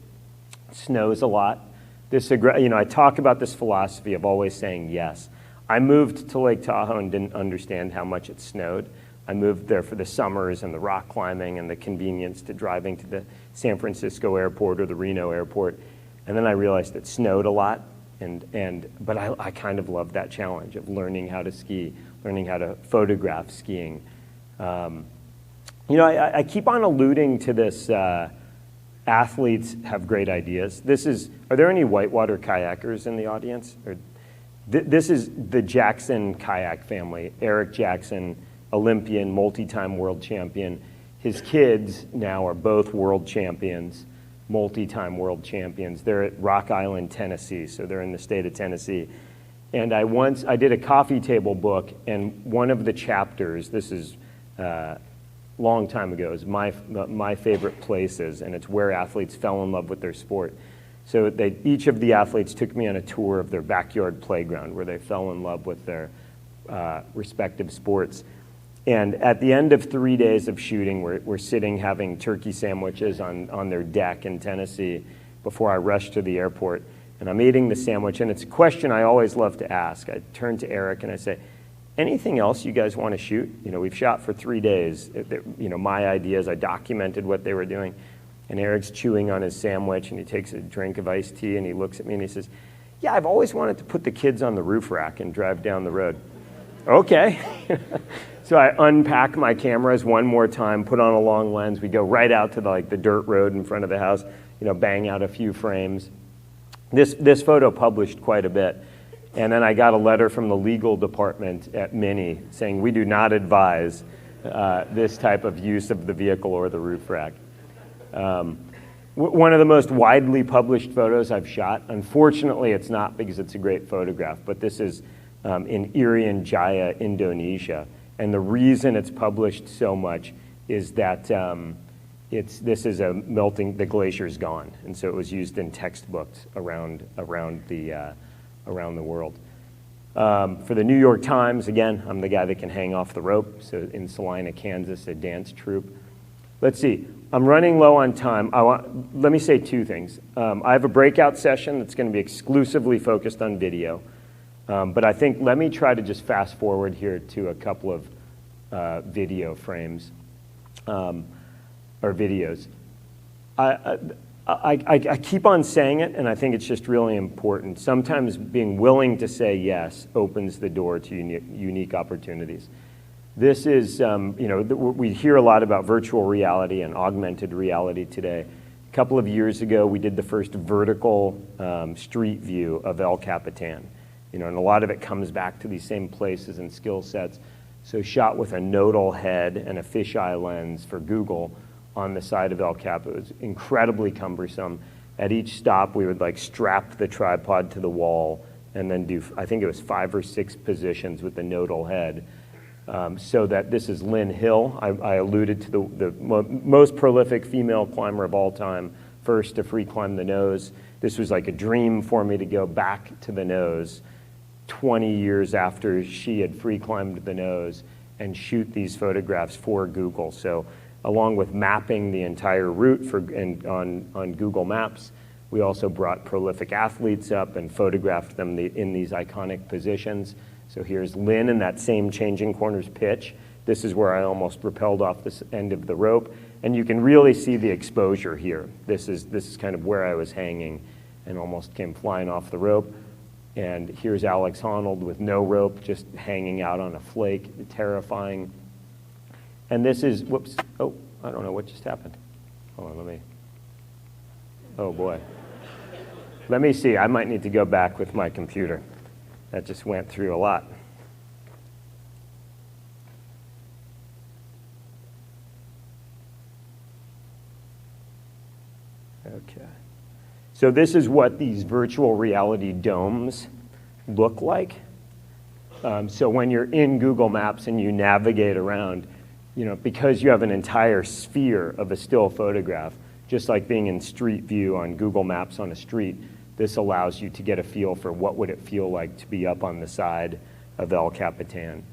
It snows a lot. I talk about this philosophy of always saying yes. I moved to Lake Tahoe and didn't understand how much it snowed. I moved there for the summers and the rock climbing and the convenience to driving to the San Francisco airport or the Reno airport. And then I realized it snowed a lot. But I kind of love that challenge of learning how to ski, learning how to photograph skiing. I keep on alluding to this, athletes have great ideas. Are there any whitewater kayakers in the audience? This is the Jackson kayak family. Eric Jackson, Olympian, multi-time world champion. His kids now are both world champions, multi-time world champions. They're at Rock Island, Tennessee, so they're in the state of Tennessee. And I did a coffee table book, and one of the chapters, this is a long time ago, is my favorite places, and it's where athletes fell in love with their sport. So each of the athletes took me on a tour of their backyard playground where they fell in love with their respective sports. And at the end of 3 days of shooting, we're sitting having turkey sandwiches on their deck in Tennessee before I rush to the airport. And I'm eating the sandwich, and it's a question I always love to ask. I turn to Eric and I say, anything else you guys want to shoot? We've shot for 3 days. My ideas, I documented what they were doing. And Eric's chewing on his sandwich, and he takes a drink of iced tea, and he looks at me and he says, yeah, I've always wanted to put the kids on the roof rack and drive down the road. Okay. So I unpack my cameras one more time, put on a long lens. We go right out to the dirt road in front of the house, bang out a few frames. This photo published quite a bit. And then I got a letter from the legal department at Mini saying we do not advise this type of use of the vehicle or the roof rack. One of the most widely published photos I've shot, unfortunately it's not because it's a great photograph, but this is in Irian Jaya, Indonesia. And the reason it's published so much is that this is the glacier's gone. And so it was used in textbooks around the world. For the New York Times, again, I'm the guy that can hang off the rope. So in Salina, Kansas, a dance troupe. Let's see, I'm running low on time. Let me say two things. I have a breakout session that's going to be exclusively focused on video. But I think, let me try to just fast forward here to a couple of video frames, or videos. I keep on saying it, and I think it's just really important. Sometimes being willing to say yes opens the door to unique opportunities. This is, we hear a lot about virtual reality and augmented reality today. A couple of years ago, we did the first vertical street view of El Capitan. And a lot of it comes back to these same places and skill sets. So shot with a nodal head and a fisheye lens for Google on the side of El Cap. It was incredibly cumbersome. At each stop, we would strap the tripod to the wall and then do, I think it was 5 or 6 positions with the nodal head. So that this is Lynn Hill. I alluded to the most prolific female climber of all time, first to free climb the nose. This was like a dream for me to go back to the nose 20 years after she had free climbed the nose and shoot these photographs for Google. So along with mapping the entire route on Google Maps, we also brought prolific athletes up and photographed them in these iconic positions. So here's Lynn in that same changing corners pitch. This is where I almost rappelled off this end of the rope. And you can really see the exposure here. This is kind of where I was hanging and almost came flying off the rope. And here's Alex Honnold with no rope, just hanging out on a flake, terrifying. And this is, whoops, oh, I don't know what just happened. Hold on, oh boy. Let me see, I might need to go back with my computer. That just went through a lot. Okay. So this is what these virtual reality domes look like. So when you're in Google Maps and you navigate around, because you have an entire sphere of a still photograph, just like being in Street View on Google Maps on a street, this allows you to get a feel for what would it feel like to be up on the side of El Capitan.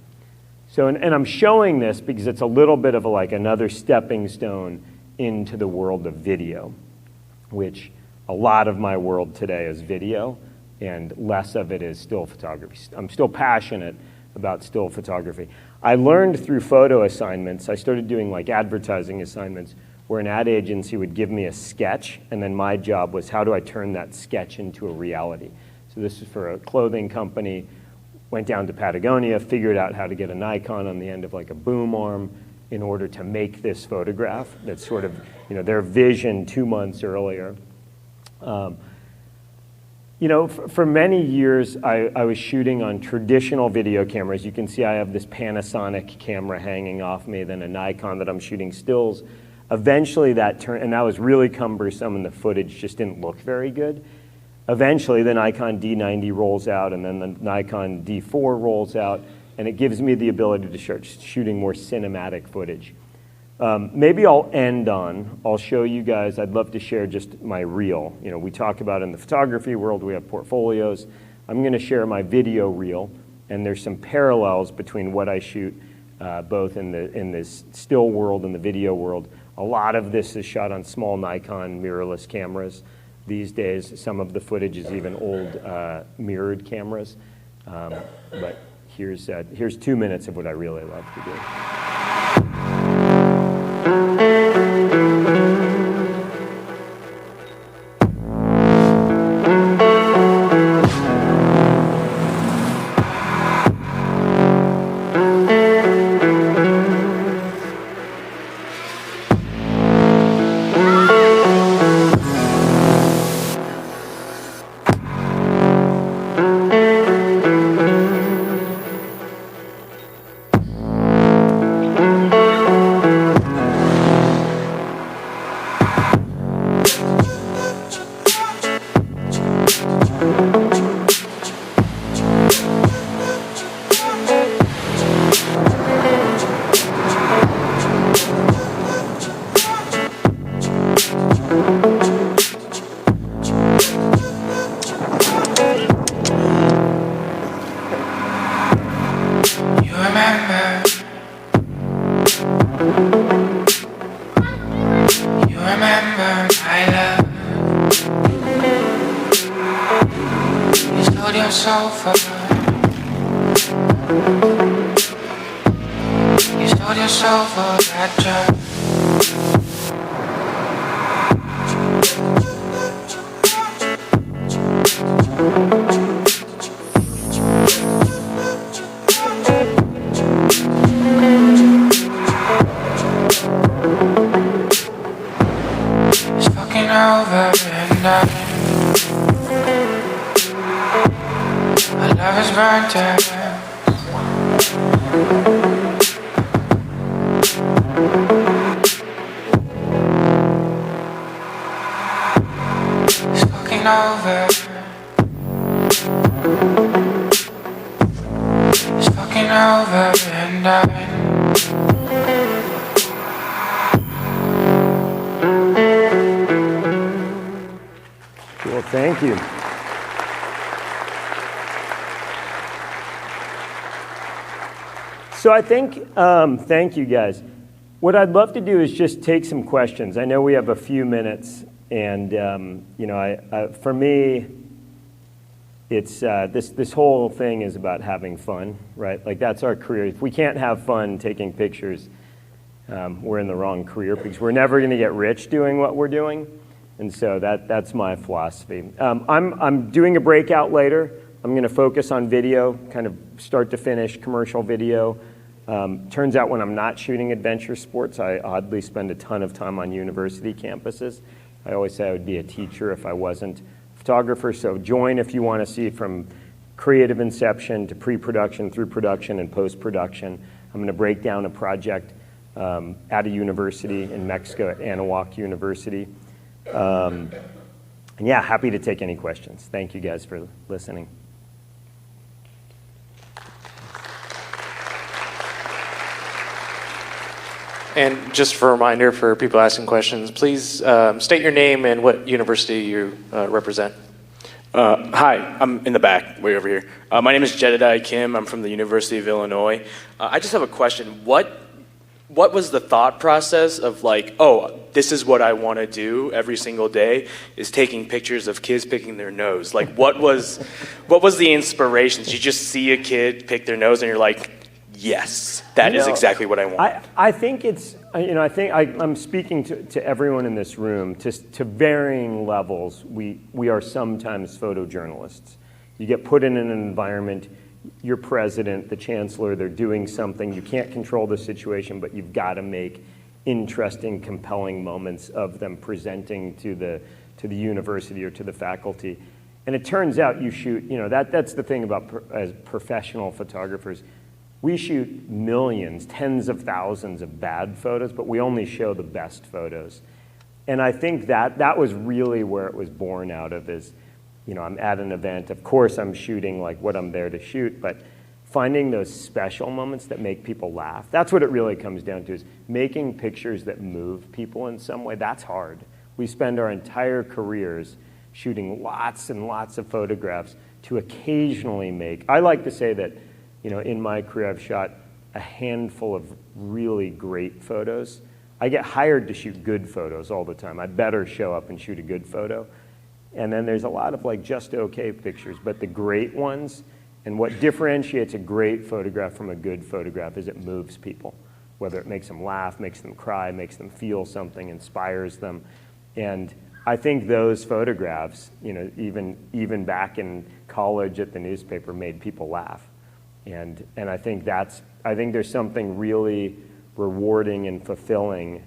So, and I'm showing this because it's a little bit of another stepping stone into the world of video, which a lot of my world today is video, and less of it is still photography. I'm still passionate about still photography. I learned through photo assignments, I started doing advertising assignments, where an ad agency would give me a sketch, and then my job was how do I turn that sketch into a reality. So this is for a clothing company, went down to Patagonia, figured out how to get a Nikon on the end of a boom arm in order to make this photograph that's sort of their vision 2 months earlier. For many years, I was shooting on traditional video cameras. You can see I have this Panasonic camera hanging off me, then a Nikon that I'm shooting stills. Eventually that turned, and that was really cumbersome, and the footage just didn't look very good. Eventually the Nikon D90 rolls out, and then the Nikon D4 rolls out, and it gives me the ability to start shooting more cinematic footage. Maybe I'll show you guys, I'd love to share just my reel. You know, we talk about in the photography world, we have portfolios. I'm gonna share my video reel, and there's some parallels between what I shoot both in this still world and the video world. A lot of this is shot on small Nikon mirrorless cameras. These days, some of the footage is even old mirrored cameras. But here's 2 minutes of what I really love to do. Cool, thank you. So I think, thank you guys. What I'd love to do is just take some questions. I know we have a few minutes, and you know, for me, it's this whole thing is about having fun, right? Like that's our career. If we can't have fun taking pictures, we're in the wrong career because we're never going to get rich doing what we're doing, and so that's my philosophy. I'm doing a breakout later. I'm going to focus on video, kind of start to finish commercial video. Turns out when I'm not shooting adventure sports, I oddly spend a ton of time on university campuses. I always say I would be a teacher if I wasn't a photographer, so join if you want to see from creative inception to pre-production, through production, and post-production. I'm going to break down a project at a university in Mexico, at Anahuac University. And yeah, happy to take any questions. Thank you guys for listening. And just for a reminder for people asking questions, please state your name and what university you represent. Hi, I'm in the back, way over here. My name is Jedediah Kim. I'm from the University of Illinois. I just have a question. What was the thought process of like, oh, this is what I want to do every single day, is taking pictures of kids picking their nose? Like, what was the inspiration? Did you just see a kid pick their nose and you're like, yes, that is exactly what I want? I think it's, I think I'm speaking to everyone in this room. To varying levels, we are sometimes photojournalists. You get put in an environment, your president, the chancellor, they're doing something. You can't control the situation, but you've got to make interesting, compelling moments of them presenting to the university or to the faculty. And it turns out you shoot, that's the thing about as professional photographers. We shoot millions, tens of thousands of bad photos, but we only show the best photos. And I think that was really where it was born out of is, I'm at an event. Of course, I'm shooting like what I'm there to shoot, but finding those special moments that make people laugh. That's what it really comes down to, is making pictures that move people in some way. That's hard. We spend our entire careers shooting lots and lots of photographs to occasionally make, I like to say that, in my career I've shot a handful of really great photos. I get hired to shoot good photos all the time. I better show up and shoot a good photo. And then there's a lot of just okay pictures, but the great ones, and what differentiates a great photograph from a good photograph is it moves people, whether it makes them laugh, makes them cry, makes them feel something, inspires them. And I think those photographs, even back in college at the newspaper, made people laugh. And I think there's something really rewarding and fulfilling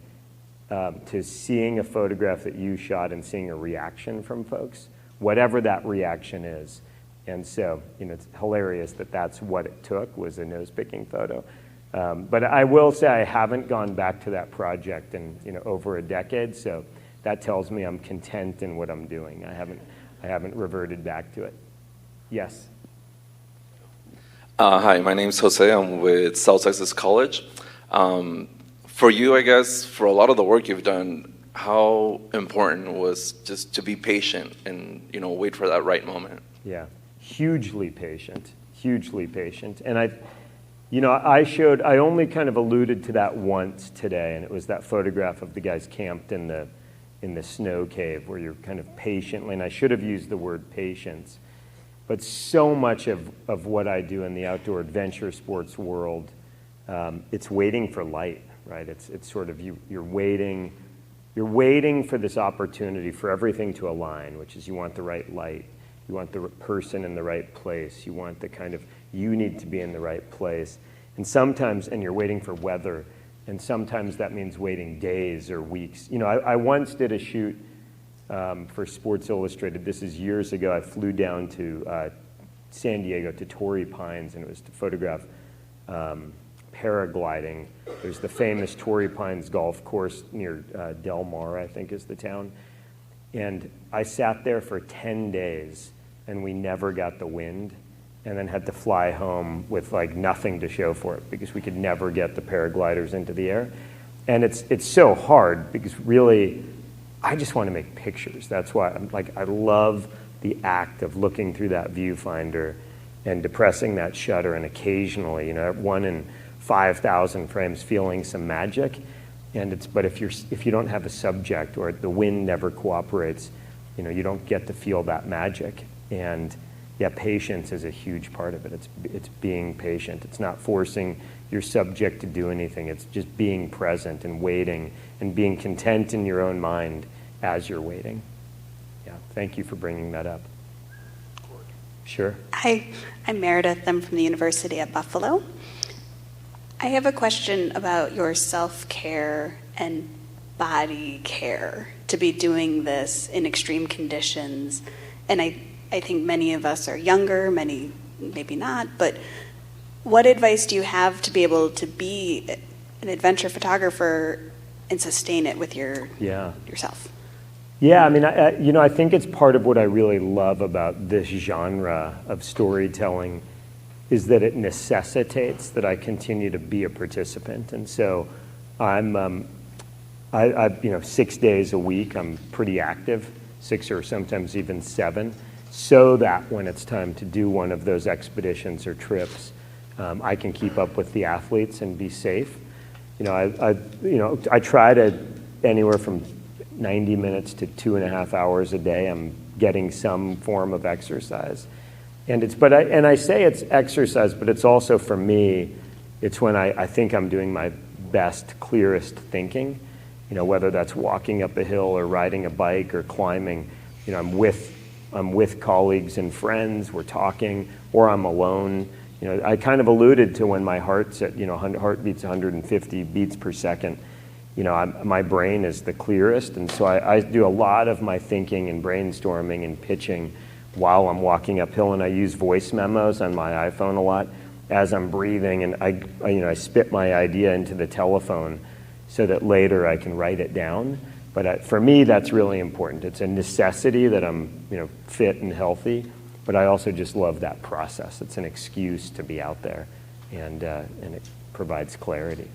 to seeing a photograph that you shot and seeing a reaction from folks, whatever that reaction is. And so, it's hilarious that that's what it took, was a nose-picking photo. But I will say I haven't gone back to that project in over a decade, so that tells me I'm content in what I'm doing. I haven't reverted back to it. Yes. Hi, my name is Jose. I'm with South Texas College. For you, I guess, for a lot of the work you've done, how important was just to be patient and wait for that right moment? Yeah, hugely patient. And I only kind of alluded to that once today, and it was that photograph of the guys camped in the snow cave, where you're kind of patiently, and I should have used the word patience, but so much of what I do in the outdoor adventure sports world, it's waiting for light, right? It's sort of you're waiting for this opportunity for everything to align, which is you want the right light, you want the person in the right place, you want you need to be in the right place, and you're waiting for weather, and sometimes that means waiting days or weeks. I once did a shoot for Sports Illustrated. This is years ago. I flew down to San Diego to Torrey Pines, and it was to photograph paragliding. There's the famous Torrey Pines golf course near Del Mar, I think is the town. And I sat there for 10 days, and we never got the wind, and then had to fly home with nothing to show for it, because we could never get the paragliders into the air. And it's so hard, because really, I just want to make pictures. That's why I love the act of looking through that viewfinder and depressing that shutter, and occasionally, 1 in 5,000 frames, feeling some magic. But if you don't have a subject, or the wind never cooperates, you don't get to feel that magic. And yeah, patience is a huge part of it. It's being patient. It's not forcing your subject to do anything. It's just being present and waiting and being content in your own mind as you're waiting. Yeah, thank you for bringing that up. Sure. Hi, I'm Meredith. I'm from the University at Buffalo. I have a question about your self-care and body care to be doing this in extreme conditions. And I think many of us are younger, many maybe not, but what advice do you have to be able to be an adventure photographer and sustain it with yourself? Yeah, I mean, I think it's part of what I really love about this genre of storytelling is that it necessitates that I continue to be a participant. And so I'm 6 days a week, I'm pretty active, 6 or sometimes even 7, so that when it's time to do one of those expeditions or trips, I can keep up with the athletes and be safe. I try to anywhere from 90 minutes to 2.5 hours a day. I'm getting some form of exercise, and I say it's exercise, but it's also, for me, it's when I think I'm doing my best, clearest thinking. Whether that's walking up a hill or riding a bike or climbing. I'm with colleagues and friends. We're talking, or I'm alone. I kind of alluded to when my heart's at heart beats 150 beats per second. My brain is the clearest, and so I do a lot of my thinking and brainstorming and pitching while I'm walking uphill, and I use voice memos on my iPhone a lot as I'm breathing, and I spit my idea into the telephone so that later I can write it down. But for me, that's really important. It's a necessity that I'm fit and healthy, but I also just love that process. It's an excuse to be out there, and it provides clarity.